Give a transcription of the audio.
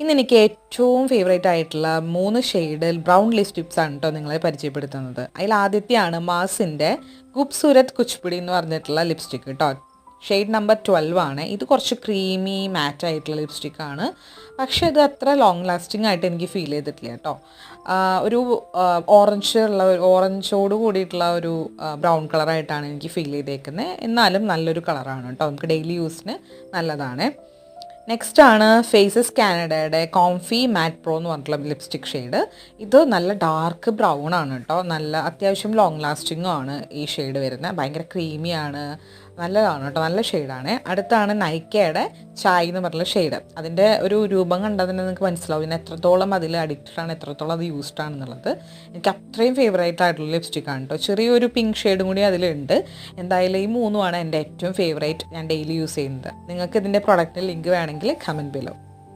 ഇന്ന് എനിക്ക് ഏറ്റവും ഫേവറേറ്റ് ആയിട്ടുള്ള 3 ഷെയ്ഡ് ബ്രൗൺ ലിപ്സ്റ്റിക്സ് ആണ് കേട്ടോ നിങ്ങളെ പരിചയപ്പെടുത്തുന്നത്. അതിൽ ആദ്യത്തെയാണ് മാസിൻ്റെ ഖൂബ്സൂരത് കുച്ച്പിടി എന്ന് പറഞ്ഞിട്ടുള്ള ലിപ്സ്റ്റിക് കേട്ടോ. ഷെയ്ഡ് നമ്പർ 12 ആണ്. ഇത് കുറച്ച് ക്രീമി മാറ്റ് ആയിട്ടുള്ള ലിപ്സ്റ്റിക് ആണ്. പക്ഷേ ഇത് അത്ര ലോങ് ലാസ്റ്റിംഗ് ആയിട്ട് എനിക്ക് ഫീൽ ചെയ്തിട്ടില്ല കേട്ടോ. ഒരു ഓറഞ്ചോട് കൂടിയിട്ടുള്ള ഒരു ബ്രൗൺ കളറായിട്ടാണ് എനിക്ക് ഫീൽ ചെയ്തേക്കുന്നത്. എന്നാലും നല്ലൊരു കളറാണ് കേട്ടോ, നമുക്ക് ഡെയിലി യൂസിന് നല്ലതാണ്. നെക്സ്റ്റ് ആണ് ഫേസസ് കാനഡയുടെ കോംഫി മാറ്റ് പ്രോ എന്ന് പറഞ്ഞിട്ടുള്ള ലിപ്സ്റ്റിക് ഷെയ്ഡ്. ഇത് നല്ല ഡാർക്ക് ബ്രൗൺ ആണ് കേട്ടോ, നല്ല അത്യാവശ്യം ലോങ് ലാസ്റ്റിങ്ങും ആണ് ഈ ഷെയ്ഡ് വരുന്നത്. ഭയങ്കര ക്രീമിയാണ്, നല്ലതാണ് കേട്ടോ, നല്ല ഷെയ്ഡാണ്. അടുത്താണ് നൈക്കയുടെ ചായ് എന്ന് പറഞ്ഞുള്ള ഷെയ്ഡ്. അതിൻ്റെ ഒരു രൂപം കണ്ടാൽ തന്നെ നിങ്ങൾക്ക് മനസ്സിലാവും ഇതിന് എത്രത്തോളം അതിൽ അഡിക്റ്റഡ് ആണ്, എത്രത്തോളം അത് യൂസ്ഡ് ആണെന്നുള്ളത്. എനിക്ക് അത്രയും ഫേവറേറ്റ് ആയിട്ടുള്ള ലിപ്സ്റ്റിക് ആണ് കേട്ടോ. ചെറിയൊരു പിങ്ക് ഷെയ്ഡും കൂടി അതിലുണ്ട്. എന്തായാലും ഈ മൂന്നുമാണ് എൻ്റെ ഏറ്റവും ഫേവറേറ്റ്, ഞാൻ ഡെയിലി യൂസ് ചെയ്യുന്നത്. നിങ്ങൾക്ക് ഇതിൻ്റെ പ്രൊഡക്റ്റിൻ്റെ ലിങ്ക് വേണമെങ്കിൽ കമൻറ്റ് ബിലോ.